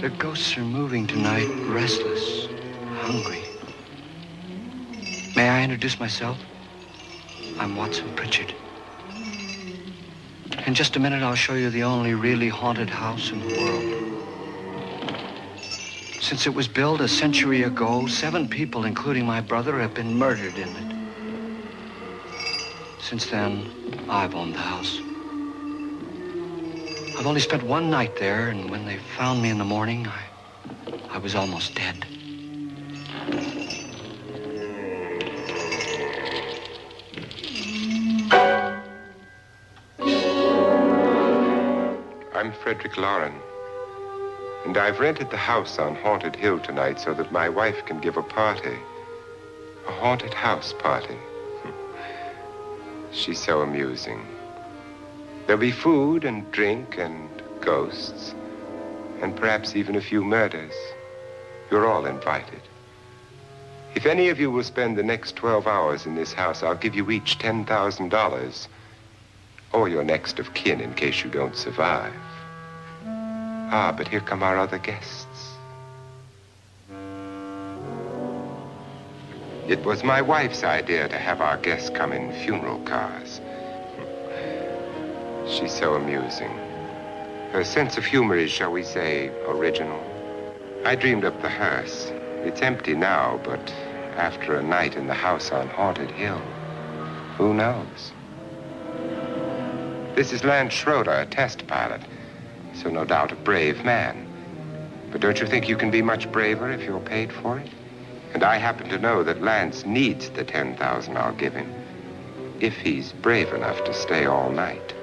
The ghosts are moving tonight, restless, hungry. May I introduce myself? I'm Watson Pritchard. In just a minute, I'll show you the only really haunted house in the world. Since it was built a century ago, 7 people, including my brother, have been murdered in it. Since then, I've owned the house. I've only spent 1 night there, and when they found me in the morning, I was almost dead. I'm Frederick Loren, and I've rented the house on Haunted Hill tonight so that my wife can give a party. A haunted house party. She's so amusing. There'll be food and drink and ghosts, and perhaps even a few murders. You're all invited. If any of you will spend the next 12 hours in this house, I'll give you each $10,000, or your next of kin in case you don't survive. Ah, but here come our other guests. It was my wife's idea to have our guests come in funeral cars. She's so amusing. Her sense of humor is, shall we say, original. I dreamed up the hearse. It's empty now, but after a night in the house on Haunted Hill, who knows? This is Lance Schroeder, a test pilot, so no doubt a brave man. But don't you think you can be much braver if you're paid for it? And I happen to know that Lance needs the $10,000 I'll give him, if he's brave enough to stay all night.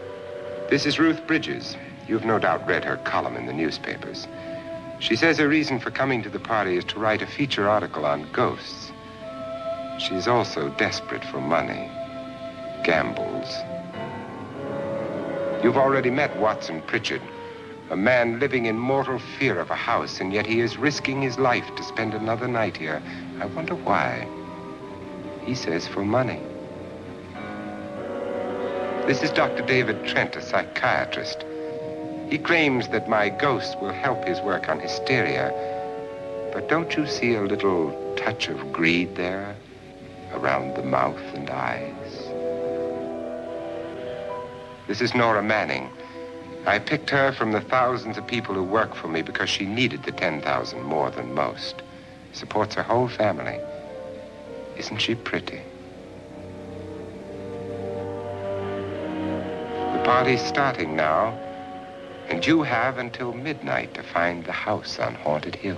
This is Ruth Bridges. You've no doubt read her column in the newspapers. She says her reason for coming to the party is to write a feature article on ghosts. She's also desperate for money, gambles. You've already met Watson Pritchard, a man living in mortal fear of a house, and yet he is risking his life to spend another night here. I wonder why. He says for money. This is Dr. David Trent, a psychiatrist. He claims that my ghost will help his work on hysteria. But don't you see a little touch of greed there around the mouth and eyes? This is Nora Manning. I picked her from the thousands of people who work for me because she needed the $10,000 more than most. Supports her whole family. Isn't she pretty? The party's starting now, and you have until midnight to find the house on Haunted Hill.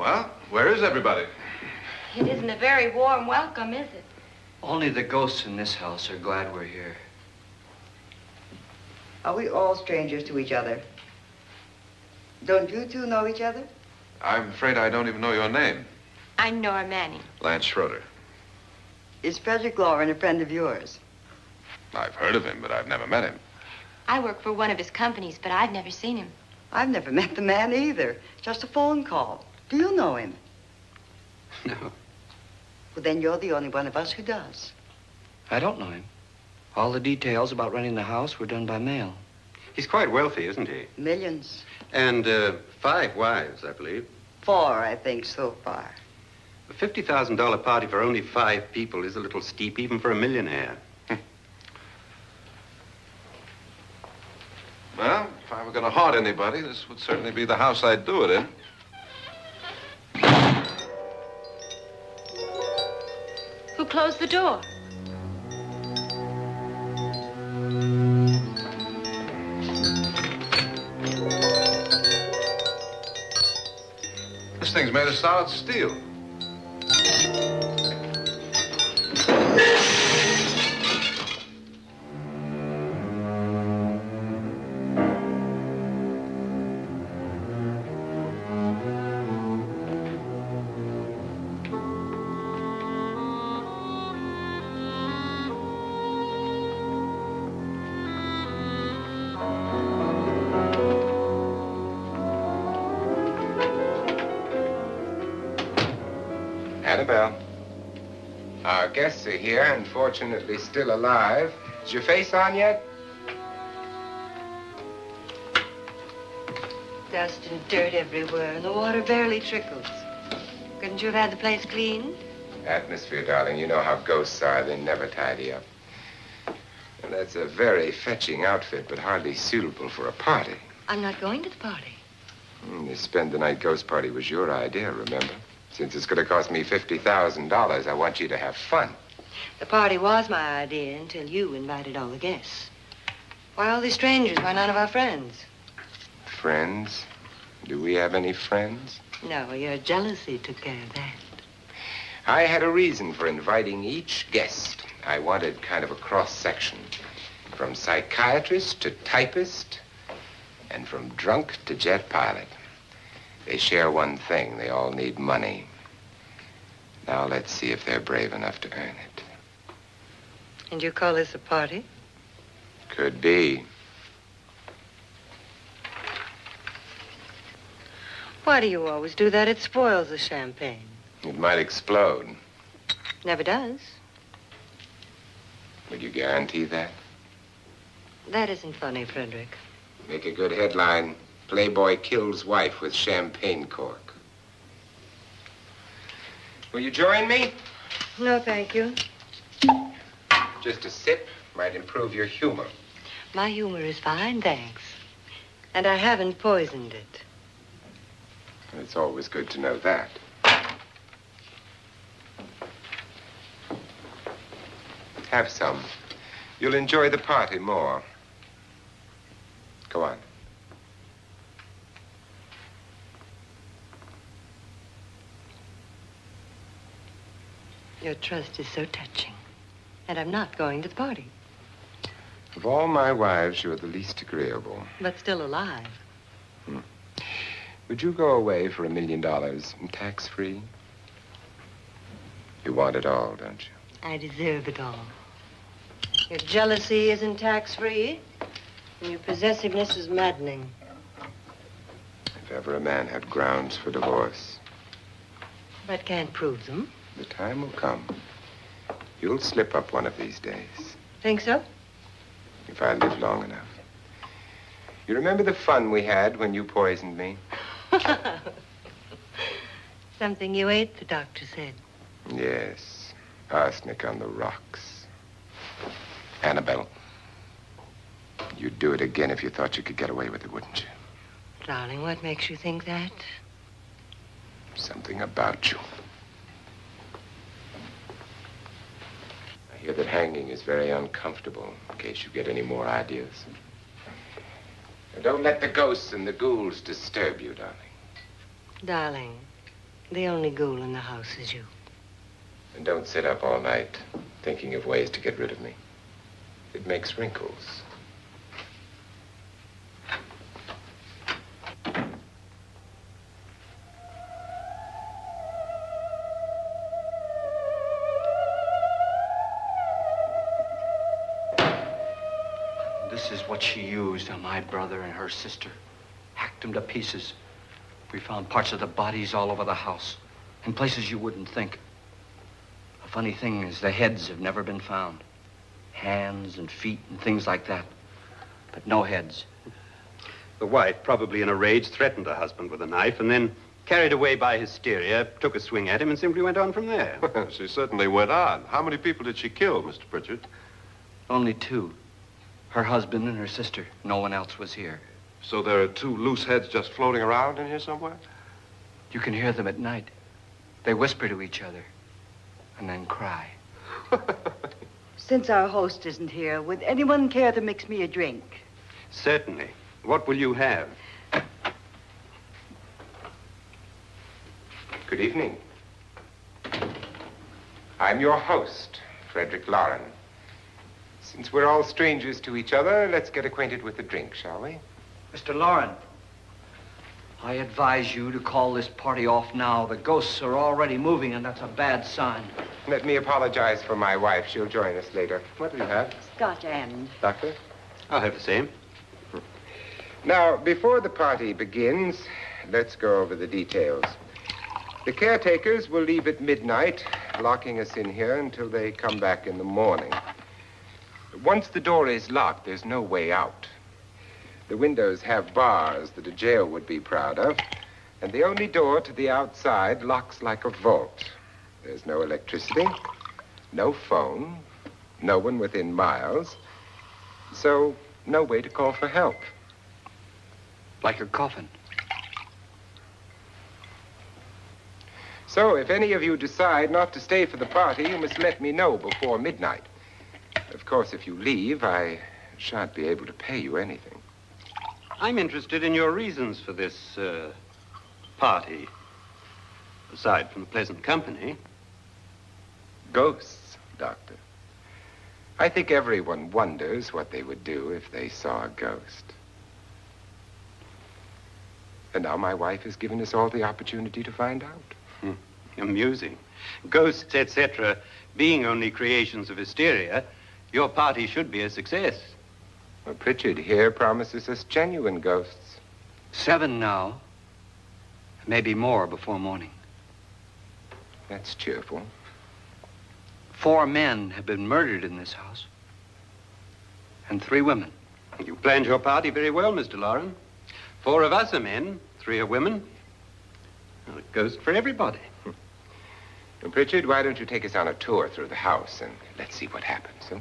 Well, where is everybody? It isn't a very warm welcome, is it? Only the ghosts in this house are glad we're here. Are we all strangers to each other? Don't you two know each other? I'm afraid I don't even know your name. I'm Nora Manning. Lance Schroeder. Is Frederick Loren a friend of yours? I've heard of him, but I've never met him. I work for one of his companies, but I've never seen him. I've never met the man either. Just a phone call. Do you know him? No. Well, then you're the only one of us who does. I don't know him. All the details about renting the house were done by mail. He's quite wealthy, isn't he? Millions. And 5 wives, I believe. 4, I think, so far. A $50,000 party for only 5 people is a little steep, even for a millionaire. Well, if I were going to haunt anybody, this would certainly be the house I'd do it in. Who closed the door? This thing's made of solid steel. Annabelle. Our guests are here, unfortunately still alive. Is your face on yet? Dust and dirt everywhere, and the water barely trickles. Couldn't you have had the place cleaned? Atmosphere, darling. You know how ghosts are. They never tidy up. And that's a very fetching outfit, but hardly suitable for a party. I'm not going to the party. The spend-the-night ghost party was your idea, remember? Since it's going to cost me $50,000, I want you to have fun. The party was my idea until you invited all the guests. Why all these strangers? Why none of our friends? Friends? Do we have any friends? No, your jealousy took care of that. I had a reason for inviting each guest. I wanted kind of a cross-section. From psychiatrist to typist, and from drunk to jet pilot. They share one thing. They all need money. Now let's see if they're brave enough to earn it. And you call this a party? Could be. Why do you always do that? It spoils the champagne. It might explode. Never does. Would you guarantee that? That isn't funny, Frederick. Make a good headline. Playboy kills wife with champagne cork. Will you join me? No, thank you. Just a sip might improve your humor. My humor is fine, thanks. And I haven't poisoned it. It's always good to know that. Have some. You'll enjoy the party more. Go on. Your trust is so touching. And I'm not going to the party. Of all my wives, you're the least agreeable. But still alive. Would you go away for $1 million tax-free? You want it all, don't you? I deserve it all. Your jealousy isn't tax-free, and your possessiveness is maddening. If ever a man had grounds for divorce, But can't prove them. the time will come. You'll slip up one of these days, Think so? if I live long enough. You remember the fun we had when you poisoned me? Something you ate, the doctor said. Yes, arsenic on the rocks. Annabelle, you'd do it again if you thought you could get away with it, wouldn't you? Darling, what makes you think that? Something about you. I hear that hanging is very uncomfortable, in case you get any more ideas. Now, don't let the ghosts and the ghouls disturb you, darling. Darling, The only ghoul in the house is you. And don't sit up all night thinking of ways to get rid of me. It makes wrinkles. This is what she used on my brother and her sister. Hacked them to pieces. We found parts of the bodies all over the house, in places you wouldn't think. The funny thing is the heads have never been found. Hands and feet and things like that. But no heads. The wife, probably in a rage, threatened her husband with a knife and then, carried away by hysteria, took a swing at him and simply went on from there. She certainly went on. How many people did she kill, Mr. Pritchard? Only two. Her husband and her sister. No one else was here. So there are two loose heads just floating around in here somewhere? You can hear them at night. They whisper to each other and then cry. Since our host isn't here, would anyone care to mix me a drink? Certainly. What will you have? Good evening. I'm your host, Frederick Loren. Since we're all strangers to each other, let's get acquainted with a drink, shall we? Mr. Loren, I advise you to call this party off now. The ghosts are already moving, and that's a bad sign. Let me apologize for my wife. She'll join us later. What do you have? Scotch and. Doctor? I'll have the same. Now, before the party begins, let's go over the details. The caretakers will leave at midnight, locking us in here until they come back in the morning. Once the door is locked, there's no way out. The windows have bars that a jail would be proud of, and the only door to the outside locks like a vault. There's no electricity, no phone, no one within miles, so no way to call for help. Like a coffin. So if any of you decide not to stay for the party, you must let me know before midnight. Of course, if you leave, I shan't be able to pay you anything. I'm interested in your reasons for this, party. Aside from the pleasant company. Ghosts, Doctor. I think everyone wonders what they would do if they saw a ghost. And now my wife has given us all the opportunity to find out. Amusing. Ghosts, etc., being only creations of hysteria, your party should be a success. Well, Pritchard here promises us genuine ghosts. 7 now. Maybe more before morning. That's cheerful. 4 men have been murdered in this house. And 3 women. You planned your party very well, Mr. Loren. 4 of us are men, 3 are women. Well, a ghost for everybody. And Pritchard, why don't you take us on a tour through the house and let's see what happens, huh?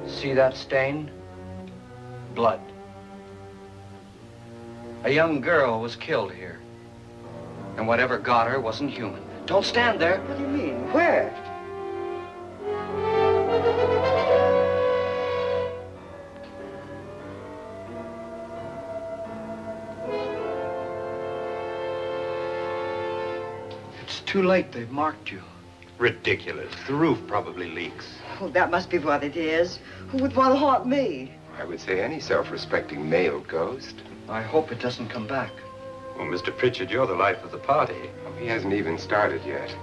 See that stain? Blood. A young girl was killed here. And whatever got her wasn't human. Don't stand there. What do you mean? Where? It's too late. They've marked you. Ridiculous. The roof probably leaks. Oh, that must be what it is. Who would want to haunt me? I would say any self-respecting male ghost. I hope it doesn't come back. Well, Mr. Pritchard, you're the life of the party. Oh, he hasn't even started yet.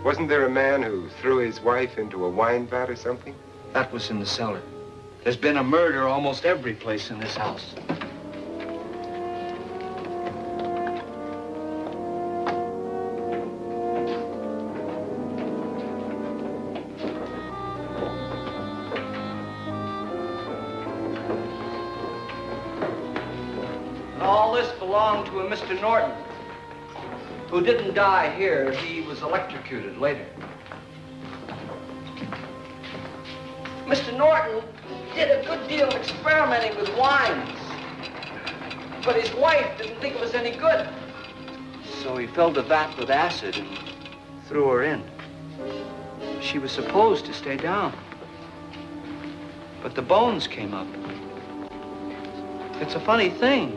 Wasn't there a man who threw his wife into a wine vat or something? That was in the cellar. There's been a murder almost every place in this house. All this belonged to a Mr. Norton, who didn't die here. He was electrocuted later. Mr. Norton did a good deal of experimenting with wines, but his wife didn't think it was any good. So he filled the vat with acid and threw her in. She was supposed to stay down. But the bones came up. It's a funny thing.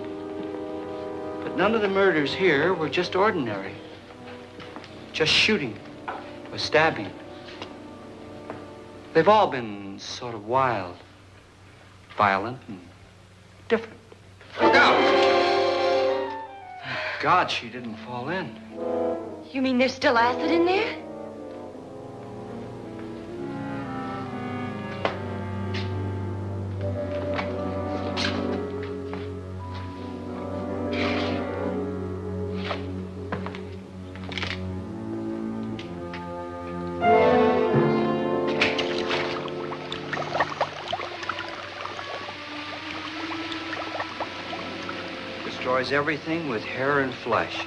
But none of the murders here were just ordinary. Just shooting or stabbing. They've all been sort of wild, violent, and different. Look out! Thank God she didn't fall in. You mean there's still acid in there? Destroys everything with hair and flesh.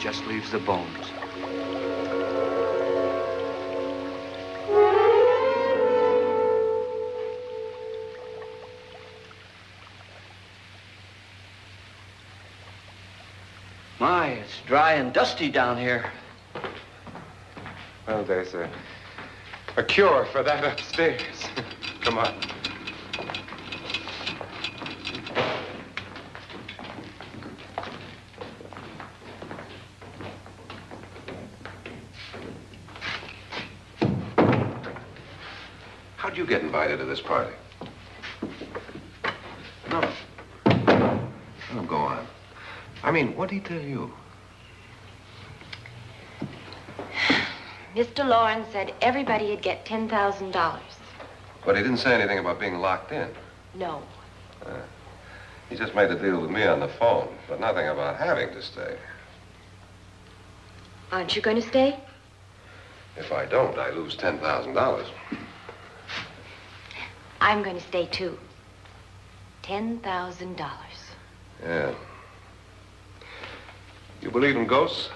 Just leaves the bones. My, it's dry and dusty down here. Well, there's a cure for that upstairs. Come on. How'd you get invited to this party? No. Oh, go on. I mean, what'd he tell you? Mr. Loren said everybody'd get $10,000. But he didn't say anything about being locked in. No. He just made a deal with me on the phone, but nothing about having to stay. Aren't you going to stay? If I don't, I lose $10,000. I'm going to stay, too. $10,000. Yeah. You believe in ghosts?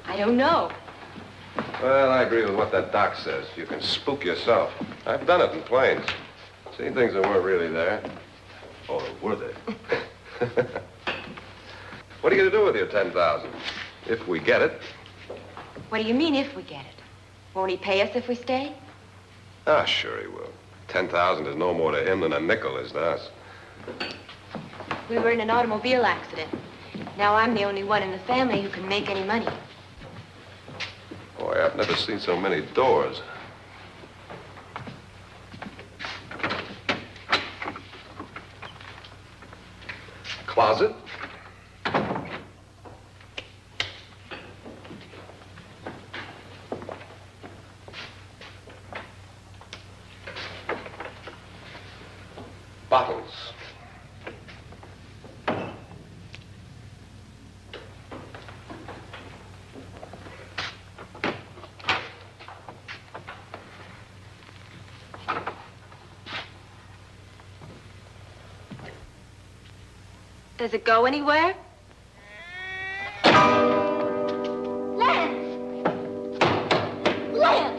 I don't know. Well, I agree with what that doc says. You can spook yourself. I've done it in planes. Seen things that weren't really there. Or were they? What are you going to do with your $10,000? If we get it. What do you mean, if we get it? Won't he pay us if we stay? Ah, sure he will. 10,000 is no more to him than a nickel is to us. We were in an automobile accident. Now I'm the only one in the family who can make any money. Boy, I've never seen so many doors. Closet. Bottles. Does it go anywhere? Lance! Lance!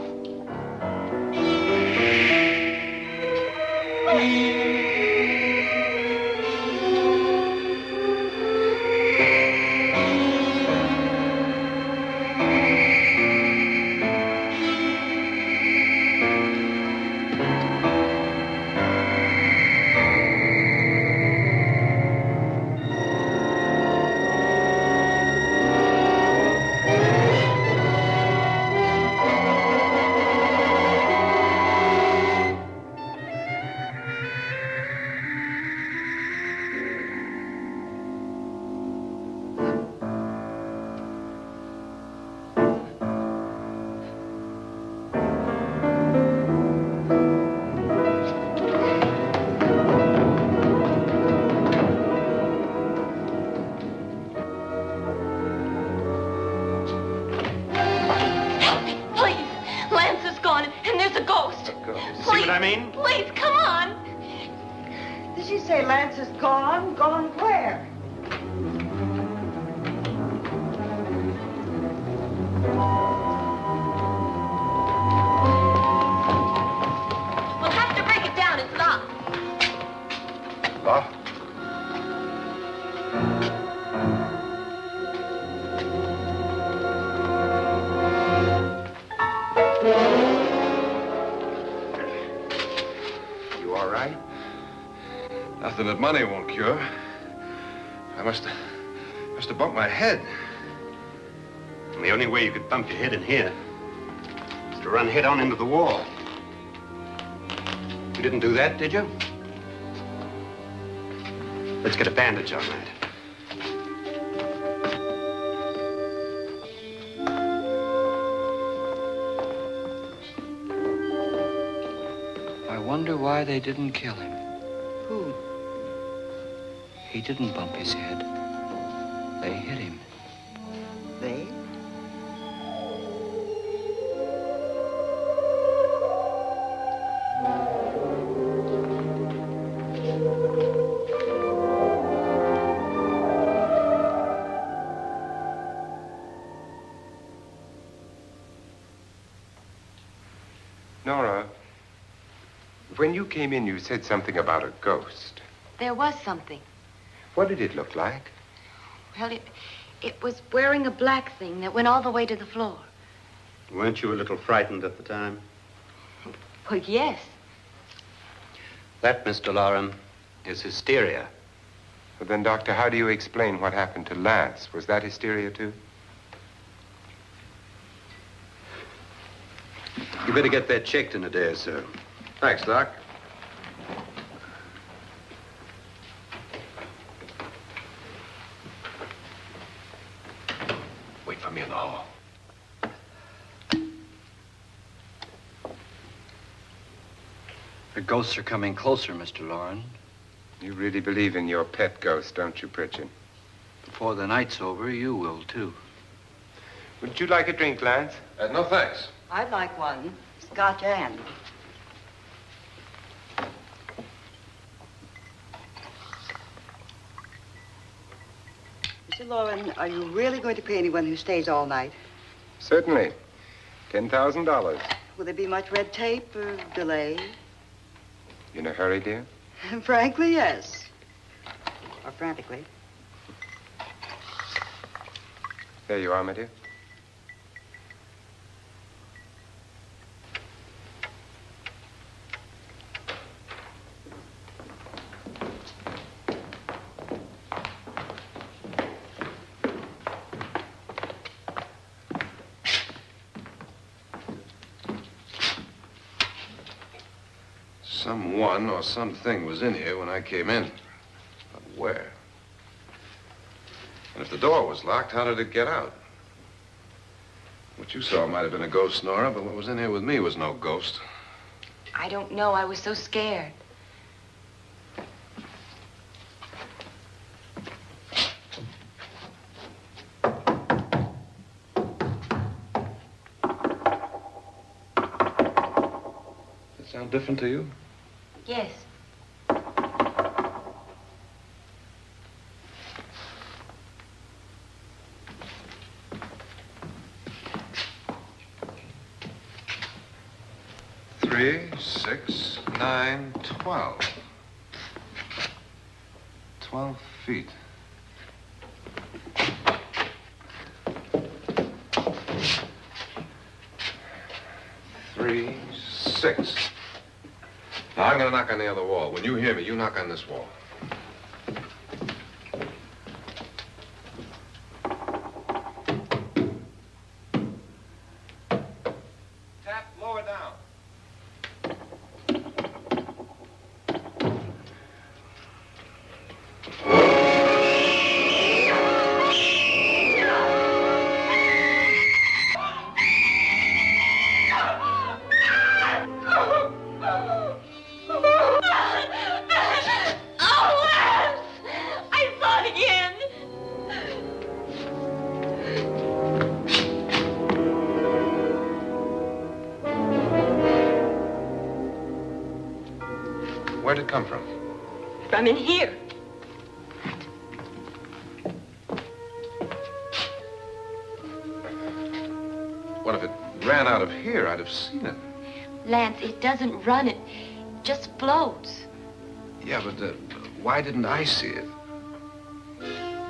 Please, come on. Did she say Lance is gone? Gone where? We'll have to break it down. It's locked. Locked? right? Nothing that money won't cure. I must have bumped my head. And the only way you could bump your head in here is to run head on into the wall. You didn't do that, did you? Let's get a bandage on that. I wonder why they didn't kill him. Who? He didn't bump his head. They hit him. They? Nora, when you came in, you said something about a ghost. There was something. What did it look like? Well, it was wearing a black thing that went all the way to the floor. Weren't you a little frightened at the time? Well, yes. That, Mr. Loren, is hysteria. Well, then, Doctor, how do you explain what happened to Lance? Was that hysteria, too? You better get that checked in a day or so. Thanks, Doc. Wait for me in the hall. The ghosts are coming closer, Mr. Loren. You really believe in your pet ghost, don't you, Pritchard? Before the night's over, you will, too. Would you like a drink, Lance? No, thanks. I'd like one. Scotch and. Mr. Loren, are you really going to pay anyone who stays all night? Certainly. $10,000. Will there be much red tape or delay? In a hurry, dear? Frankly, yes. Or frantically. There you are, my dear. Someone or something was in here when I came in. But where? And if the door was locked, how did it get out? What you saw might have been a ghost, Nora, but what was in here with me was no ghost. I don't know. I was so scared. Does it sound different to you? Yes. Three, 6, 9, 12. 12 feet. Three, 6. Now, I'm going to knock on the other wall. When you hear me, you knock on this wall. Tap lower down. Where'd it come from? From in here. What if it ran out of here? I'd have seen it. Lance, it doesn't run. It just floats. Yeah, but why didn't I see it?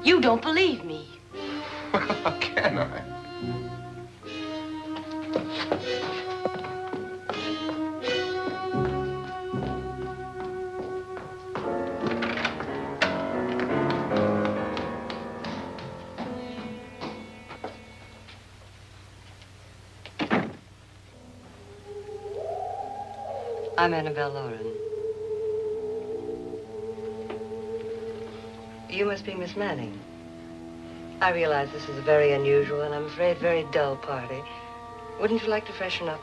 You don't believe me. Well, how can I? I'm Annabelle Loren. You must be Miss Manning. I realize this is a very unusual and I'm afraid very dull party. Wouldn't you like to freshen up?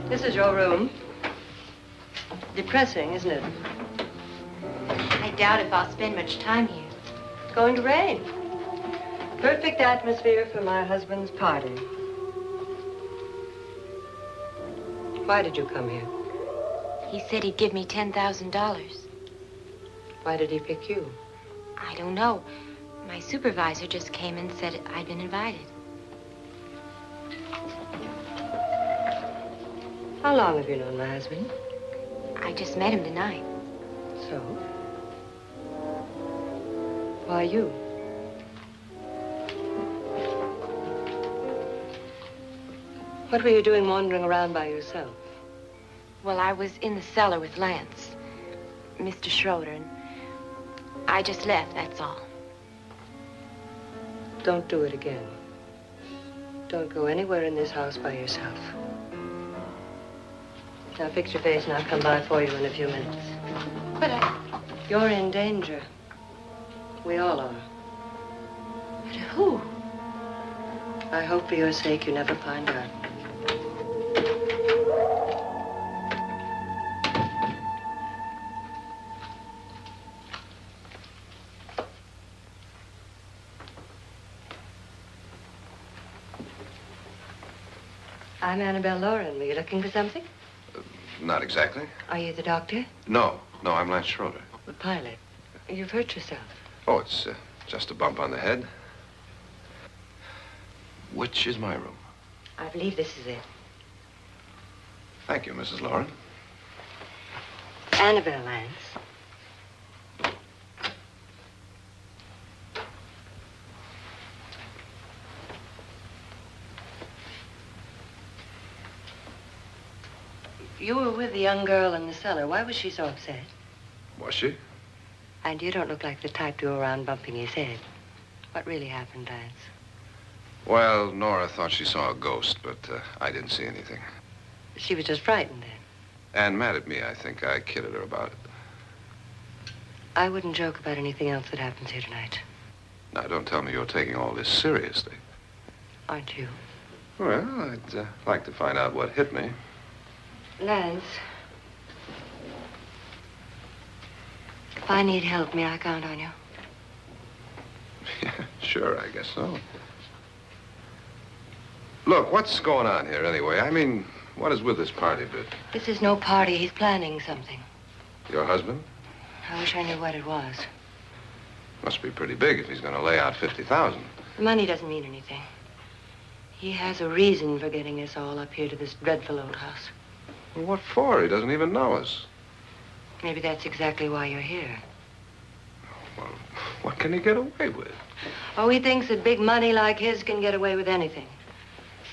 This is your room. Depressing, isn't it? I doubt if I'll spend much time here. It's going to rain. Perfect atmosphere for my husband's party. Why did you come here? He said he'd give me $10,000. Why did he pick you? I don't know. My supervisor just came and said I'd been invited. How long have you known my husband? I just met him tonight. So? Why you? What were you doing wandering around by yourself? Well, I was in the cellar with Lance, Mr. Schroeder, and I just left, that's all. Don't do it again. Don't go anywhere in this house by yourself. Now fix your face and I'll come by for you in a few minutes. But You're in danger. We all are. But who? I hope for your sake you never find out. I'm Annabelle Loren. Were you looking for something? Not exactly. Are you the doctor? No, I'm Lance Schroeder. The pilot. You've hurt yourself. Oh, it's just a bump on the head. Which is my room? I believe this is it. Thank you, Mrs. Loren. Annabelle, Lance. You were with the young girl in the cellar. Why was she so upset? Was she? And you don't look like the type to go around bumping his head. What really happened, Lance? Well, Nora thought she saw a ghost, but I didn't see anything. She was just frightened then. And mad at me, I think. I kidded her about it. I wouldn't joke about anything else that happens here tonight. Now, don't tell me you're taking all this seriously. Aren't you? Well, I'd like to find out what hit me. Lance. If I need help, may I count on you? Yeah, sure, I guess so. Look, what's going on here anyway? I mean, what is with this party bit? This is no party. He's planning something. Your husband? I wish I knew what it was. Must be pretty big if he's going to lay out 50,000. The money doesn't mean anything. He has a reason for getting us all up here to this dreadful old house. Well, what for? He doesn't even know us. Maybe that's exactly why you're here. Well, what can he get away with? Oh, he thinks that big money like his can get away with anything.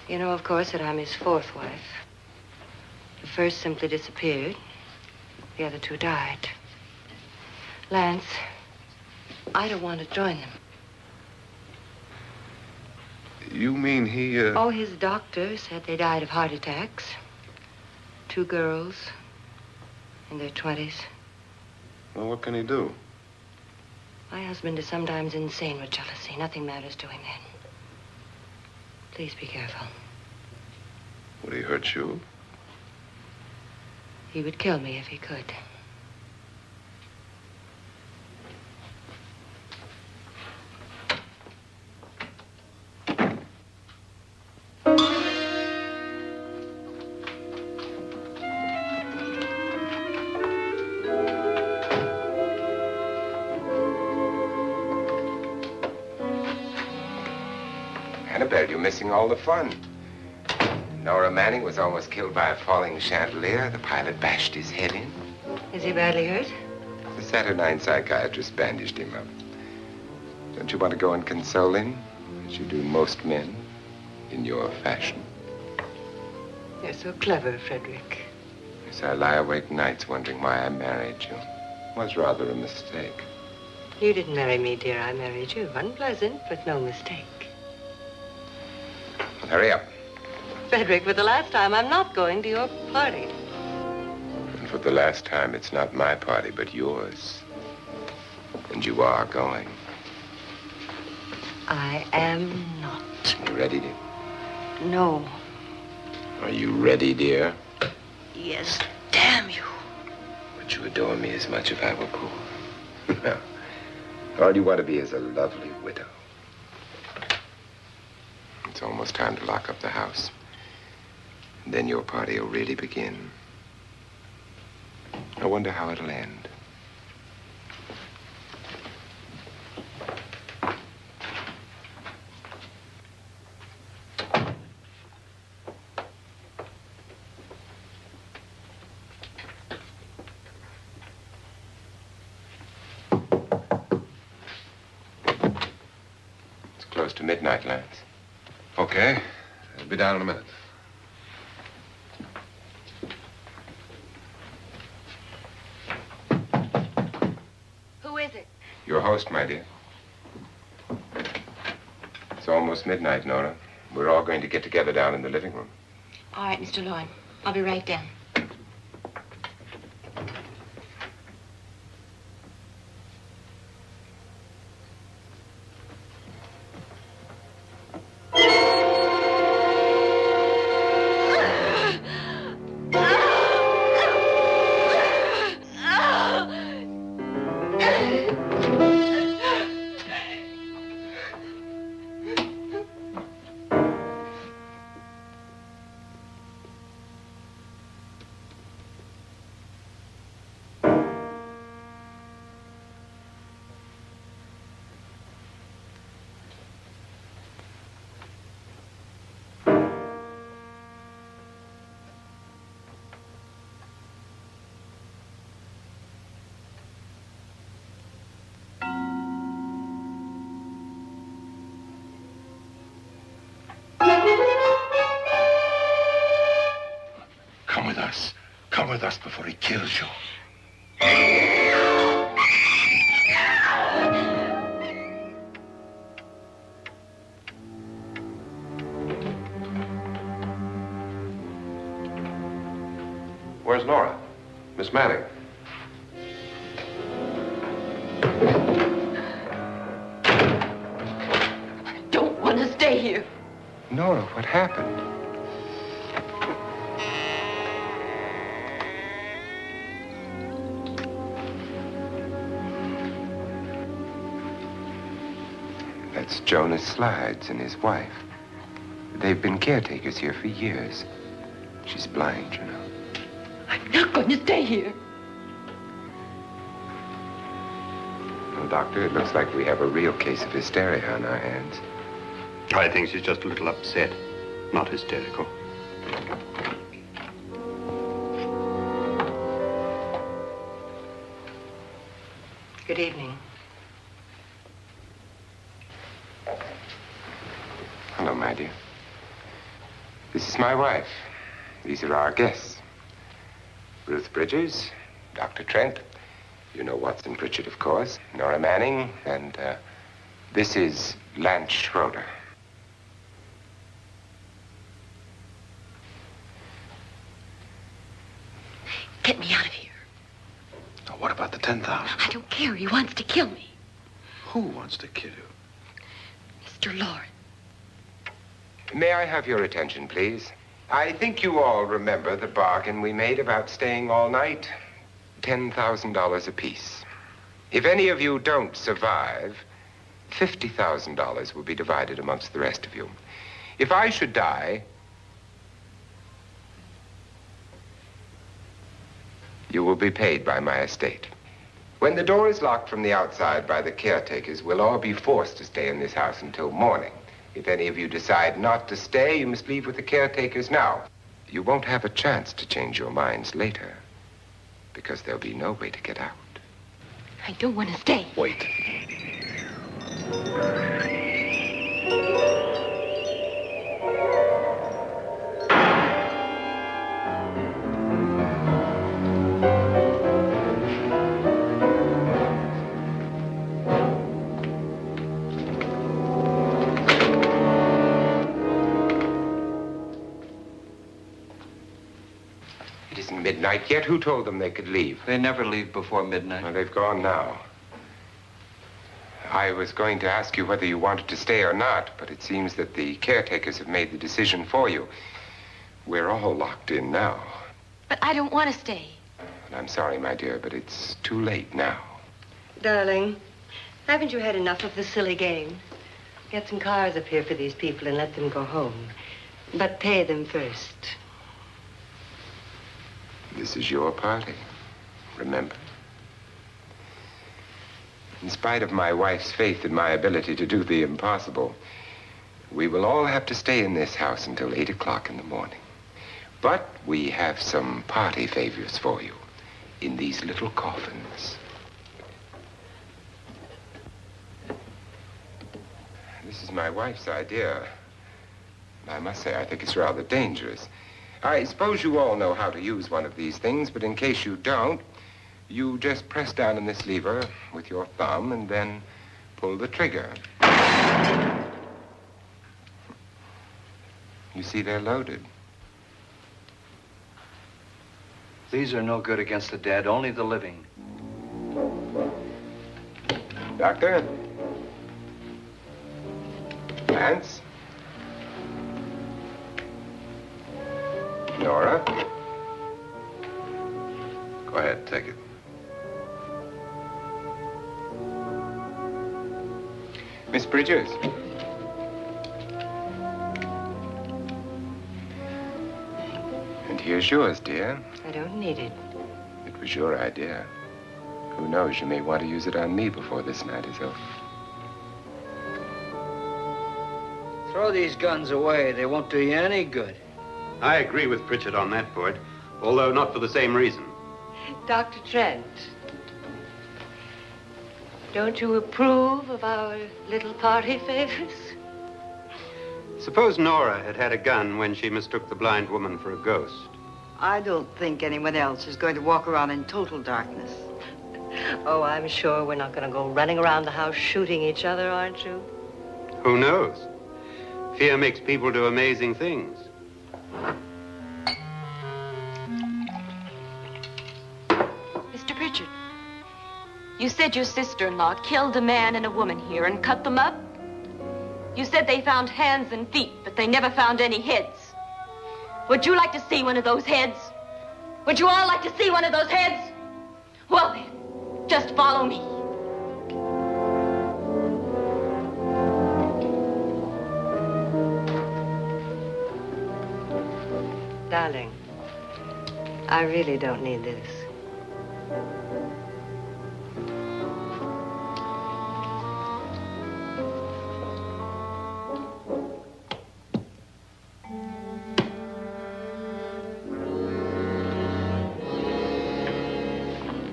You know, of course, that I'm his fourth wife. The first simply disappeared. The other two died. Lance, I don't want to join them. You mean he, Oh, his doctor said they died of heart attacks. 2 girls in their 20s. Well, what can he do? My husband is sometimes insane with jealousy. Nothing matters to him then. Please be careful. Would he hurt you? He would kill me if he could. Annabelle, you're missing all the fun. Nora Manning was almost killed by a falling chandelier. The pilot bashed his head in. Is he badly hurt? The Saturnine psychiatrist bandaged him up. Don't you want to go and console him, as you do most men, in your fashion? You're so clever, Frederick. Yes, I lie awake nights wondering why I married you. It was rather a mistake. You didn't marry me, dear. I married you. Unpleasant, but no mistake. Hurry up. Frederick, for the last time, I'm not going to your party. And for the last time, it's not my party, but yours. And you are going. I am not. You ready, dear? No. Are you ready, dear? Yes, damn you. Would you adore me as much if I were poor? No. All you want to be is a lovely widow. It's almost time to lock up the house. And then your party will really begin. I wonder how it'll end. It's close to midnight, Lance. Okay. I'll be down in a minute. Who is it? Your host, my dear. It's almost midnight, Nora. We're all going to get together down in the living room. All right, Mr. Loren. I'll be right down. Come with us. Come with us before he kills you. Where's Nora? Miss Manning. I don't want to stay here. Nora, what happened? That's Jonas Slides and his wife. They've been caretakers here for years. She's blind, you know. I'm not going to stay here. Well, Doctor, it looks like we have a real case of hysteria on our hands. I think she's just a little upset, not hysterical. Good evening. Hello, my dear. This is my wife. These are our guests. Ruth Bridges, Dr. Trent. You know Watson Pritchard, of course. Nora Manning, and this is Lance Schroeder. Get me out of here. Now, what about the 10,000? I don't care. He wants to kill me. Who wants to kill you? Mr. Loren. May I have your attention, please? I think you all remember the bargain we made about staying all night. $10,000 apiece. If any of you don't survive, $50,000 will be divided amongst the rest of you. If I should die, you will be paid by my estate. When the door is locked from the outside by the caretakers, we'll all be forced to stay in this house until morning. If any of you decide not to stay, you must leave with the caretakers now. You won't have a chance to change your minds later, because there'll be no way to get out. I don't want to stay. Wait. midnight yet? Who told them they could leave? They never leave before midnight. Well, they've gone now. I was going to ask you whether you wanted to stay or not, but it seems that the caretakers have made the decision for you. We're all locked in now. But I don't want to stay. And I'm sorry, my dear, but it's too late now. Darling, haven't you had enough of the silly game? Get some cars up here for these people and let them go home. But pay them first. This is your party, remember? In spite of my wife's faith in my ability to do the impossible, we will all have to stay in this house until 8 o'clock in the morning. But we have some party favors for you in these little coffins. This is my wife's idea. I must say, I think it's rather dangerous. I suppose you all know how to use one of these things, but in case you don't, you just press down on this lever with your thumb and then pull the trigger. You see, they're loaded. These are no good against the dead, only the living. Doctor? Lance? Nora? Go ahead, take it. Miss Bridges? And here's yours, dear. I don't need it. It was your idea. Who knows, you may want to use it on me before this night is over. Throw these guns away. They won't do you any good. I agree with Pritchard on that point, although not for the same reason. Dr. Trent, don't you approve of our little party favors? Suppose Nora had had a gun when she mistook the blind woman for a ghost. I don't think anyone else is going to walk around in total darkness. Oh, I'm sure we're not going to go running around the house shooting each other, aren't you? Who knows? Fear makes people do amazing things. Mr. Pritchard, you said your sister-in-law killed a man and a woman here and cut them up? You said they found hands and feet, but they never found any heads. Would you like to see one of those heads? Would you all like to see one of those heads? Well then, just follow me. Darling, I really don't need this.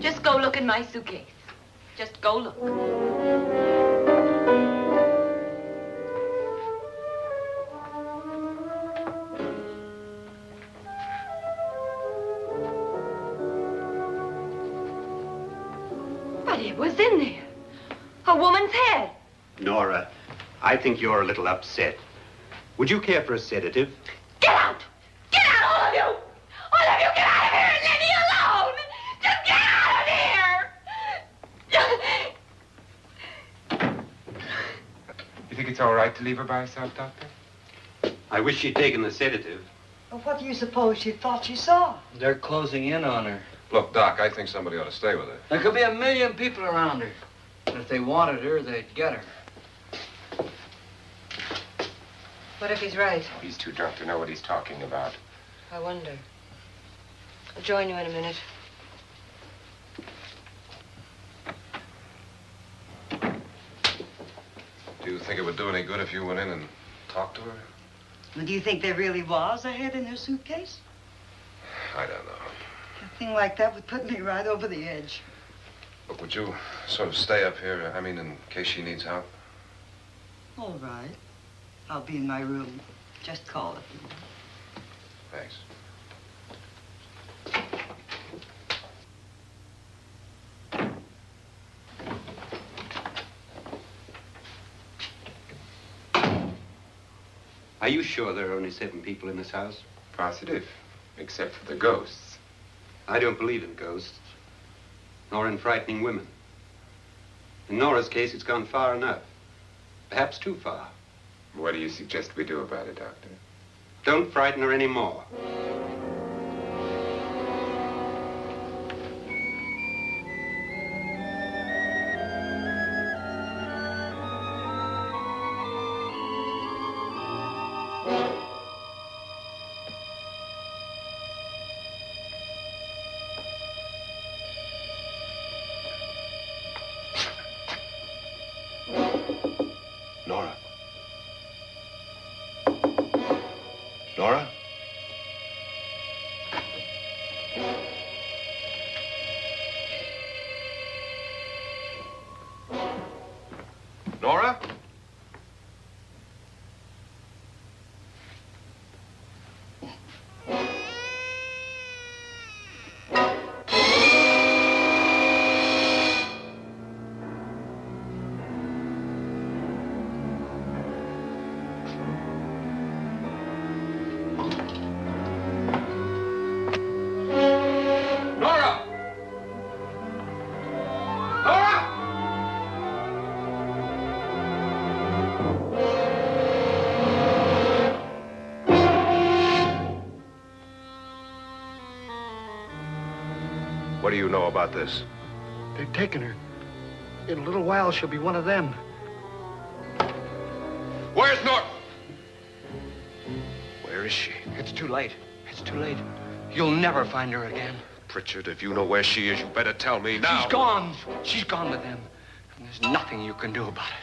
Just go look in my suitcase. Just go look. But it was in there. A woman's head. Nora, I think you're a little upset. Would you care for a sedative? Get out! Get out, all of you! All of you, get out of here and leave me alone! Just get out of here! You think it's all right to leave her by herself, Doctor? I wish she'd taken the sedative. Well, what do you suppose she thought she saw? They're closing in on her. Look, Doc, I think somebody ought to stay with her. There could be 1 million people around her. And if they wanted her, they'd get her. What if he's right? He's too drunk to know what he's talking about. I wonder. I'll join you in a minute. Do you think it would do any good if you went in and talked to her? Well, do you think there really was a head in her suitcase? I don't know. A thing like that would put me right over the edge. Look, would you sort of stay up here, in case she needs help? All right. I'll be in my room. Just call it. Thanks. Are you sure there are only 7 people in this house? Positive, except for the ghosts. I don't believe in ghosts, nor in frightening women. In Nora's case, it's gone far enough. Perhaps too far. What do you suggest we do about it, Doctor? Don't frighten her anymore. Nora? Nora? Nora? What do you know about this? They've taken her. In a little while, she'll be one of them. Where's Nora? Where is she? It's too late. It's too late. You'll never find her again. Pritchard, if you know where she is, you better tell me now. She's gone. She's gone with them. And there's nothing you can do about it.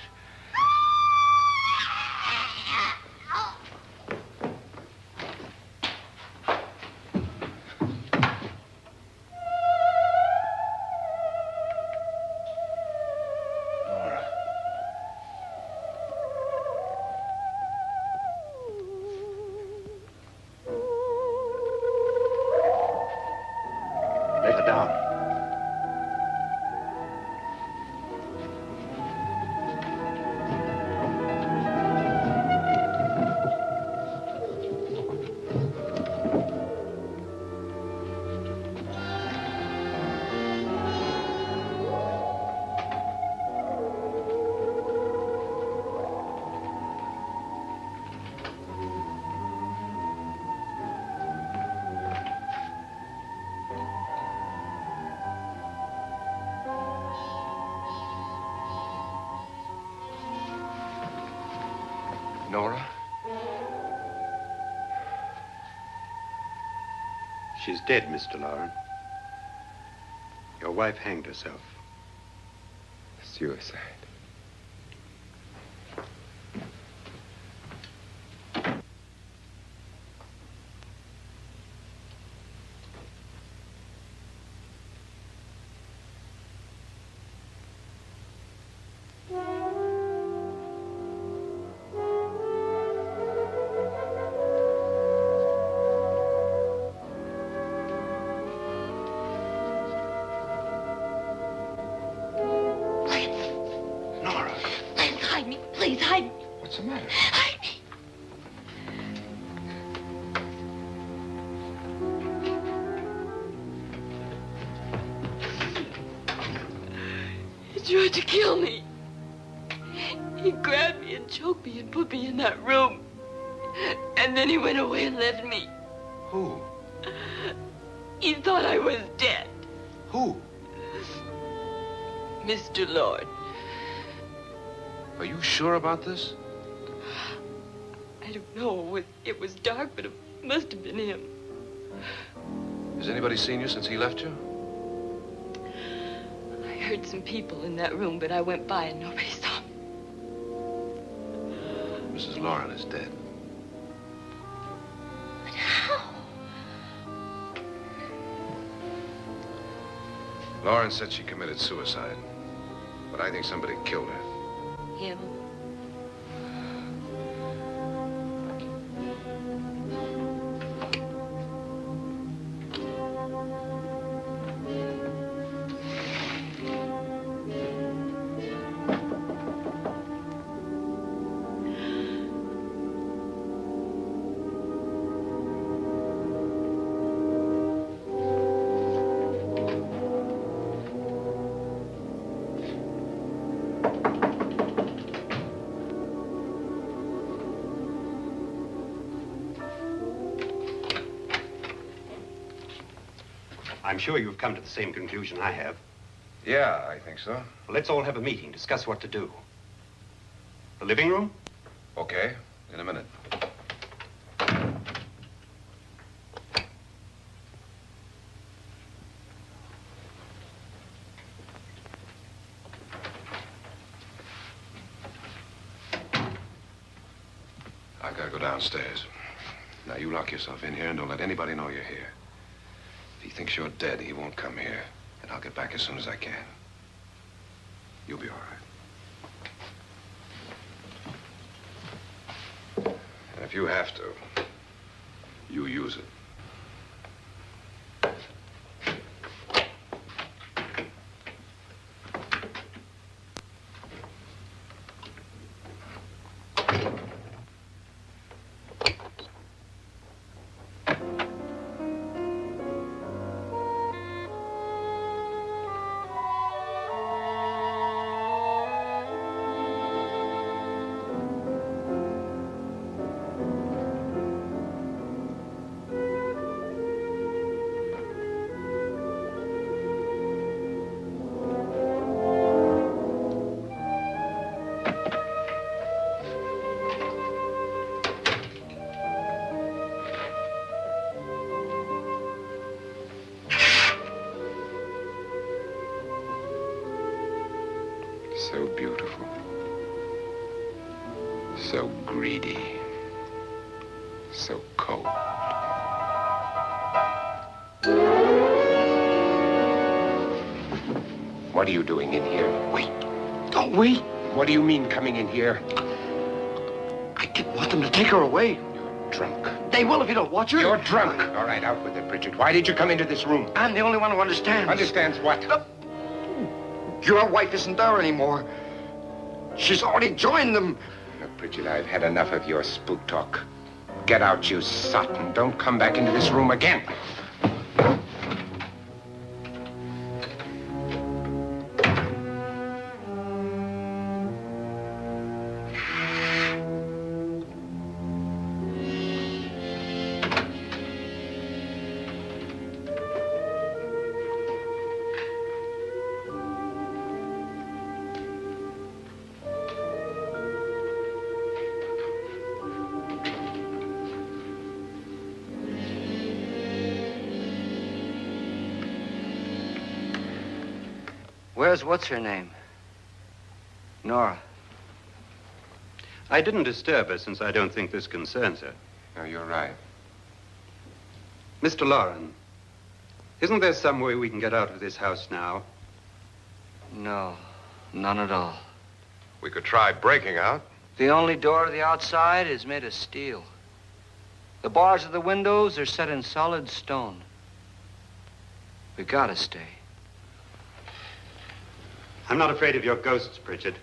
Lay her down. Nora? She's dead, Mr. Loren. Your wife hanged herself. Suicide. Please, hide me. What's the matter? Hide me. He tried to kill me. He grabbed me and choked me and put me in that room. And then he went away and left me. Who? He thought I was dead. Who? Mr. Lord. Are you sure about this? I don't know. It was dark, but it must have been him. Has anybody seen you since he left you? I heard some people in that room, but I went by and nobody saw me. Mrs. Loren is dead. But how? Loren said she committed suicide, but I think somebody killed her. Him. I'm sure you've come to the same conclusion I have. Yeah, I think so. Well, let's all have a meeting, discuss what to do. The living room? Okay, in a minute. I gotta go downstairs. Now, you lock yourself in here and don't let anybody know you're here. If he thinks you're dead, he won't come here. And I'll get back as soon as I can. You'll be all right. And if you have to, you use it. So beautiful. So greedy. So cold. What are you doing in here? Wait. Don't wait. What do you mean coming in here? I didn't want them to take her away. You're drunk. They will if you don't watch her. You're drunk. All right, out with it, Pritchard. Why did you come into this room? I'm the only one who understands. Understands what? Your wife isn't there anymore. She's already joined them. Look, Pritchard, I've had enough of your spook talk. Get out, you sot, and don't come back into this room again. Where's what's-her-name? Nora. I didn't disturb her since I don't think this concerns her. No, you're right. Mr. Loren, isn't there some way we can get out of this house now? No, none at all. We could try breaking out. The only door to the outside is made of steel. The bars of the windows are set in solid stone. We gotta stay. I'm not afraid of your ghosts, Pritchard.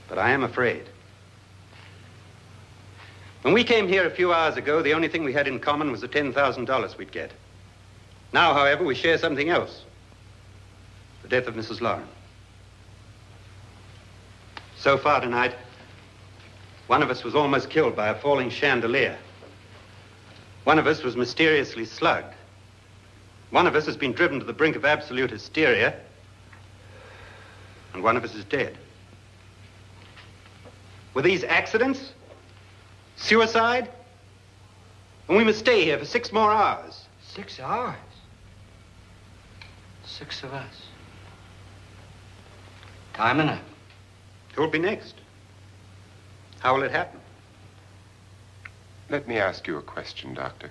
But I am afraid. When we came here a few hours ago, the only thing we had in common was the $10,000 we'd get. Now, however, we share something else. The death of Mrs. Loren. So far tonight, one of us was almost killed by a falling chandelier. One of us was mysteriously slugged. One of us has been driven to the brink of absolute hysteria, and one of us is dead. Were these accidents? Suicide? And we must stay here for 6 more hours. 6 hours? 6 of us. Time enough. Who'll be next? How will it happen? Let me ask you a question, Doctor.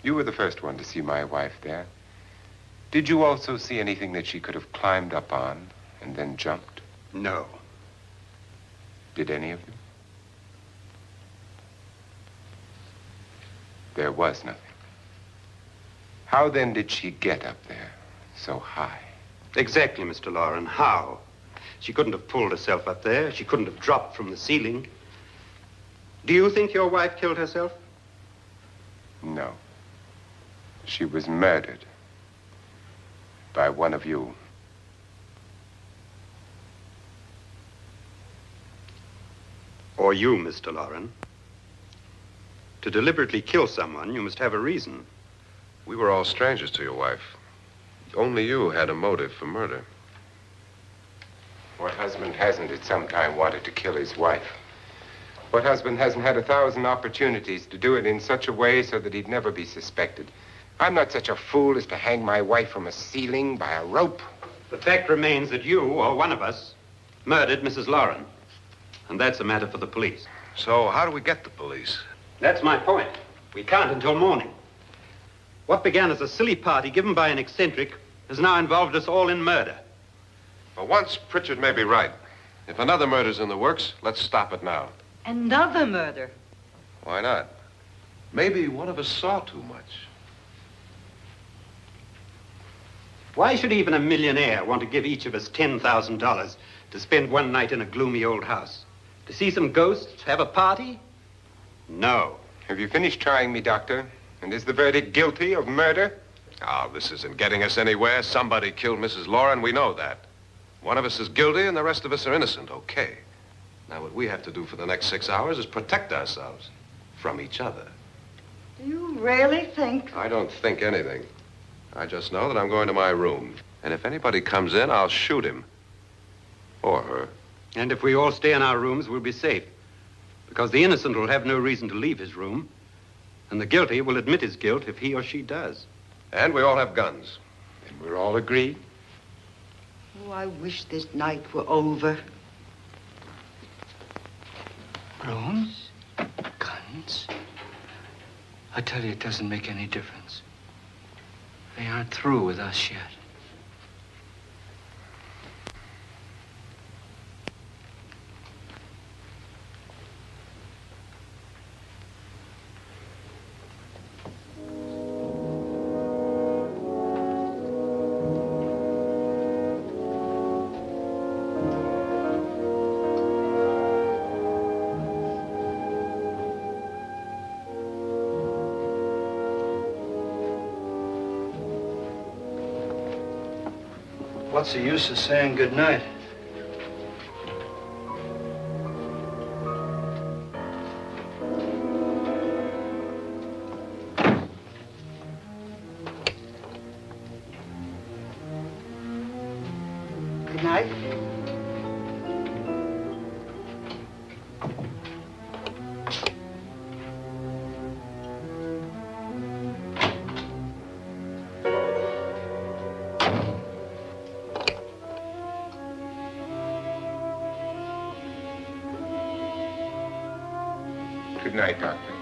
You were the first one to see my wife there. Did you also see anything that she could have climbed up on and then jumped? No. Did any of you? There was nothing. How then did she get up there so high? Exactly, Mr. Loren. How? She couldn't have pulled herself up there. She couldn't have dropped from the ceiling. Do you think your wife killed herself? No. She was murdered by one of you. Or you, Mr. Loren. To deliberately kill someone, you must have a reason. We were all strangers to your wife. Only you had a motive for murder. What husband hasn't at some time wanted to kill his wife? What husband hasn't had 1,000 opportunities to do it in such a way so that he'd never be suspected? I'm not such a fool as to hang my wife from a ceiling by a rope. The fact remains that you, or one of us, murdered Mrs. Loren. And that's a matter for the police. So how do we get the police? That's my point. We can't until morning. What began as a silly party given by an eccentric has now involved us all in murder. For once, Pritchard may be right. If another murder's in the works, let's stop it now. Another murder? Why not? Maybe one of us saw too much. Why should even a millionaire want to give each of us $10,000 to spend one night in a gloomy old house? To see some ghosts, have a party? No. Have you finished trying me, Doctor? And is the verdict guilty of murder? Oh, this isn't getting us anywhere. Somebody killed Mrs. Loren. We know that. One of us is guilty and the rest of us are innocent. Okay. Now, what we have to do for the next 6 hours is protect ourselves from each other. Do you really think? I don't think anything. I just know that I'm going to my room. And if anybody comes in, I'll shoot him. Or her. And if we all stay in our rooms, we'll be safe. Because the innocent will have no reason to leave his room. And the guilty will admit his guilt if he or she does. And we all have guns. And we're all agreed? Oh, I wish this night were over. Rooms? Guns? I tell you, it doesn't make any difference. They aren't through with us yet. What's the use of saying good night? Good night. Good night, Doctor.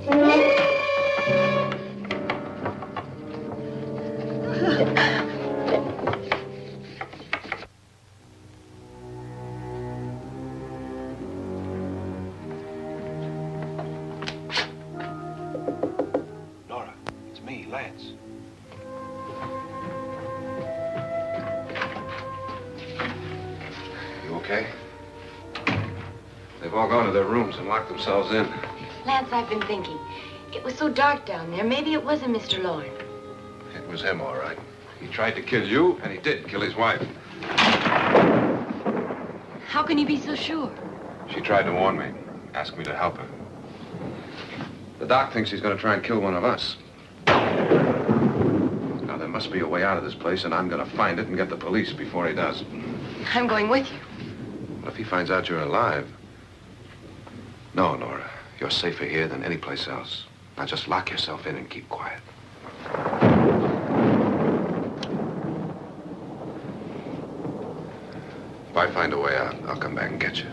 Nora, it's me, Lance. You okay? They've all gone to their rooms and locked themselves in. Lance, I've been thinking. It was so dark down there. Maybe it wasn't Mr. Loren. It was him, all right. He tried to kill you, and he did kill his wife. How can you be so sure? She tried to warn me, asked me to help her. The doc thinks he's going to try and kill one of us. Now, there must be a way out of this place, and I'm going to find it and get the police before he does. I'm going with you. What if he finds out you're alive? No, Nora. You're safer here than any place else. Now just lock yourself in and keep quiet. If I find a way out, I'll come back and get you.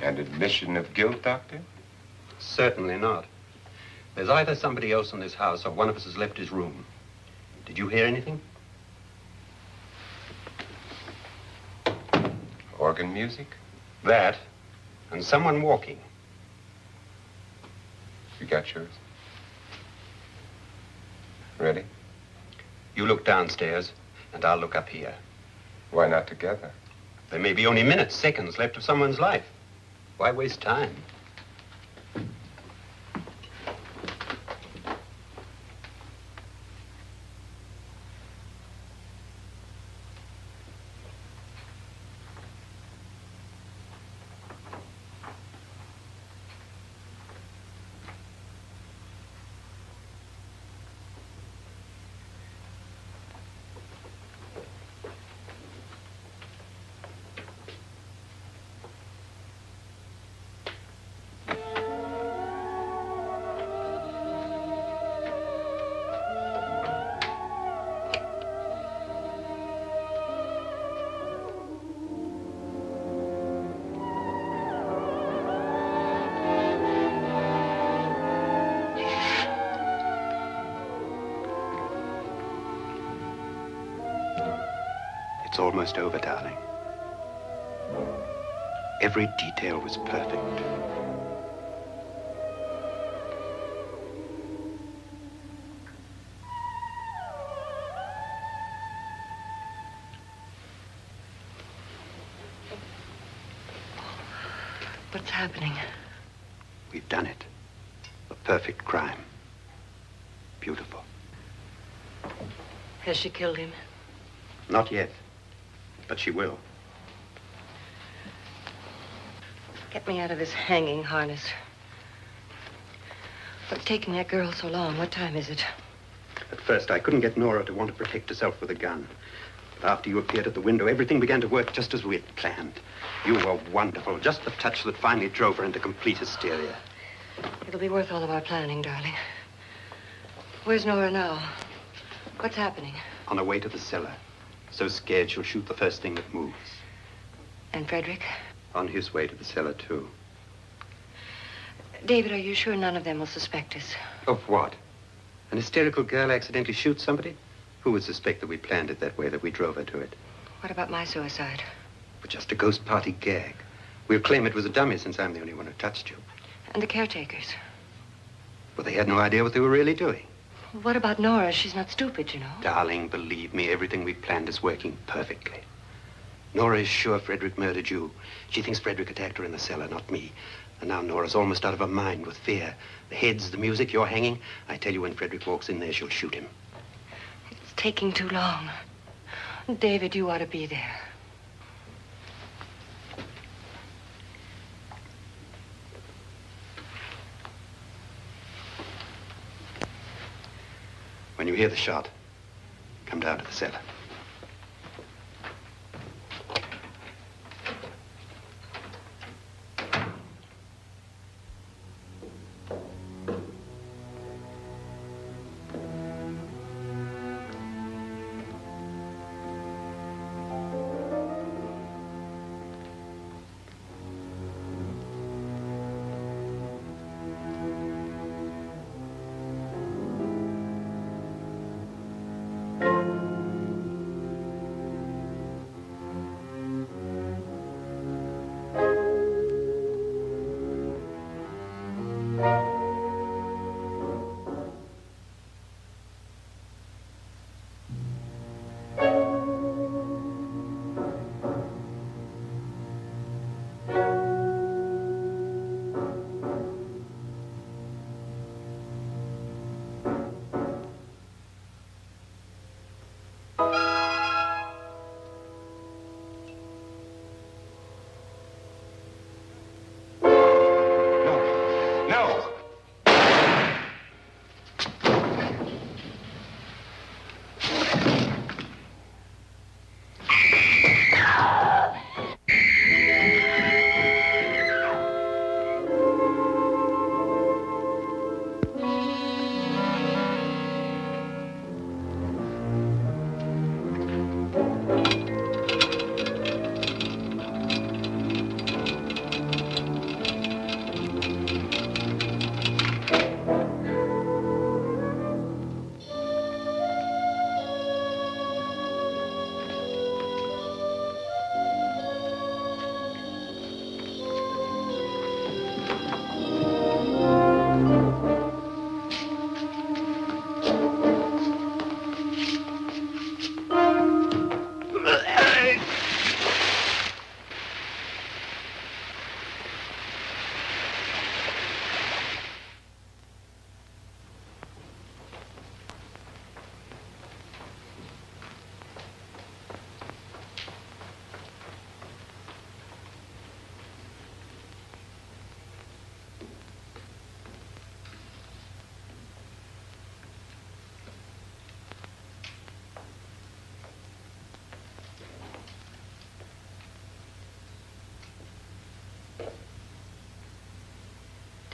An admission of guilt, Doctor? Certainly not. There's either somebody else in this house or one of us has left his room. Did you hear anything? Organ music? That, and someone walking. You got yours? Ready? You look downstairs, and I'll look up here. Why not together? There may be only minutes, seconds left of someone's life. Why waste time? It's almost over, darling. Every detail was perfect. What's happening? We've done it. A perfect crime. Beautiful. Has she killed him? Not yet, but she will. Get me out of this hanging harness. What's taking that girl so long? What time is it? At first, I couldn't get Nora to want to protect herself with a gun. But after you appeared at the window, everything began to work just as we had planned. You were wonderful. Just the touch that finally drove her into complete hysteria. It'll be worth all of our planning, darling. Where's Nora now? What's happening? On her way to the cellar. So scared she'll shoot the first thing that moves. And Frederick? On his way to the cellar, too. David, are you sure none of them will suspect us? Of what? An hysterical girl accidentally shoots somebody? Who would suspect that we planned it that way, that we drove her to it? What about my suicide? But just a ghost party gag. We'll claim it was a dummy since I'm the only one who touched you. And the caretakers? Well, they had no idea what they were really doing. What about Nora? She's not stupid, you know. Darling, believe me, everything we planned is working perfectly. Nora is sure Frederick murdered you. She thinks Frederick attacked her in the cellar, not me. And now Nora's almost out of her mind with fear. The heads, the music, you're hanging. I tell you, when Frederick walks in there, she'll shoot him. It's taking too long. David, you ought to be there. When you hear the shot, come down to the cellar.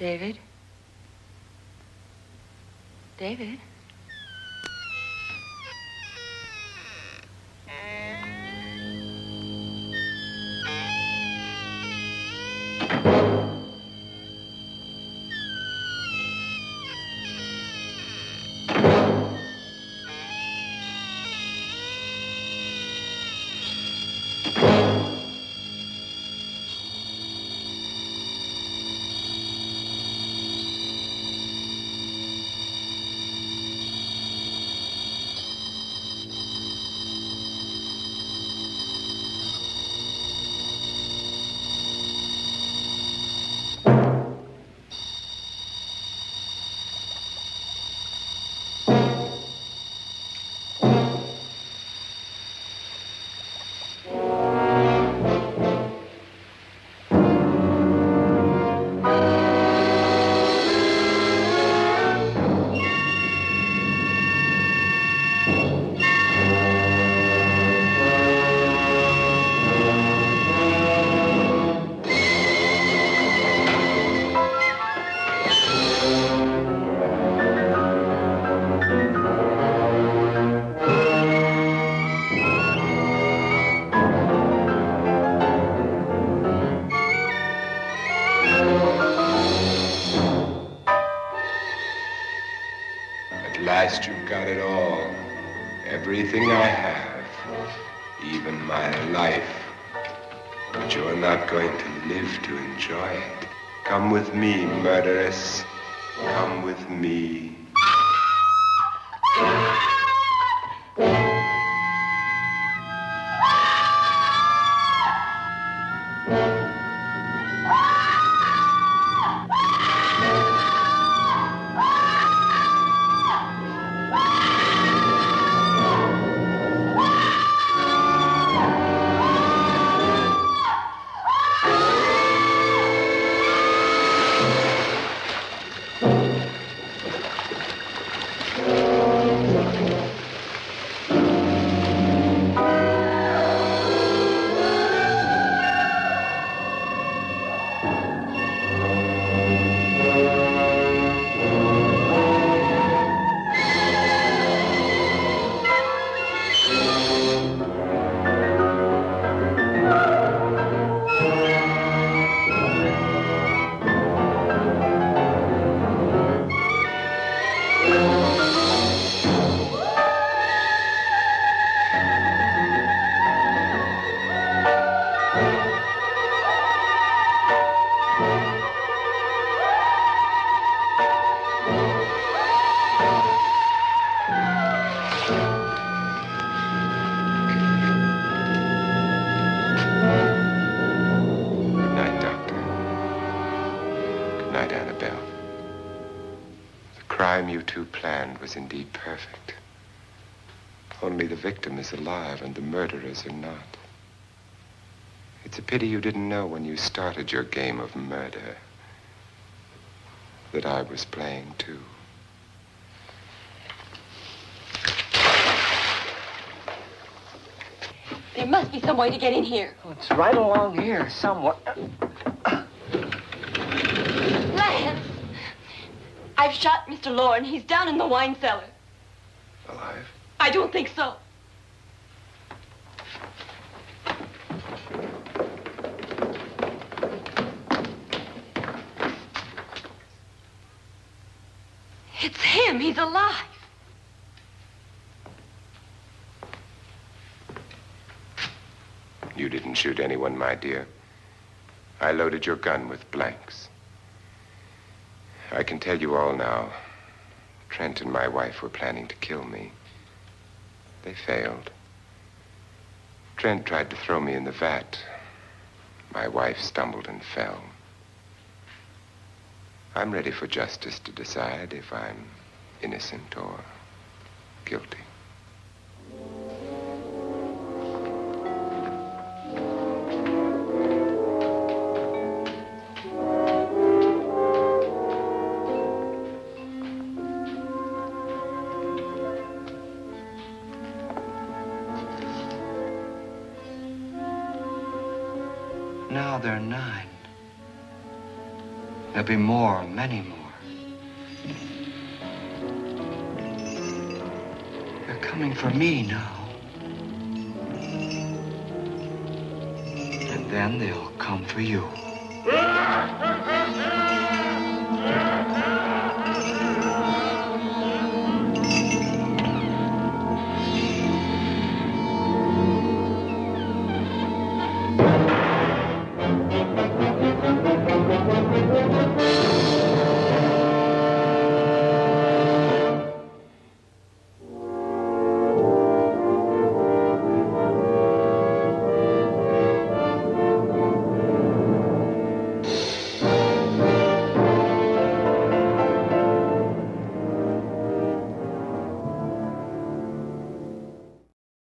David? David? You've got it all. Everything I have. Even my life. But you're not going to live to enjoy it. Come with me, murderess. Come with me. Annabelle. The crime you two planned was indeed perfect. Only the victim is alive and the murderers are not. It's a pity you didn't know when you started your game of murder that I was playing too. There must be some way to get in here. Oh, it's right along here somewhere. Lance! I've shot Mr. Loren. He's down in the wine cellar. Alive? I don't think so. It's him. He's alive. You didn't shoot anyone, my dear. I loaded your gun with blanks. I can tell you all now. Trent and my wife were planning to kill me. They failed. Trent tried to throw me in the vat. My wife stumbled and fell. I'm ready for justice to decide if I'm innocent or guilty. Now they're 9. There'll be more, many more. They're coming for me now. And then they'll come for you.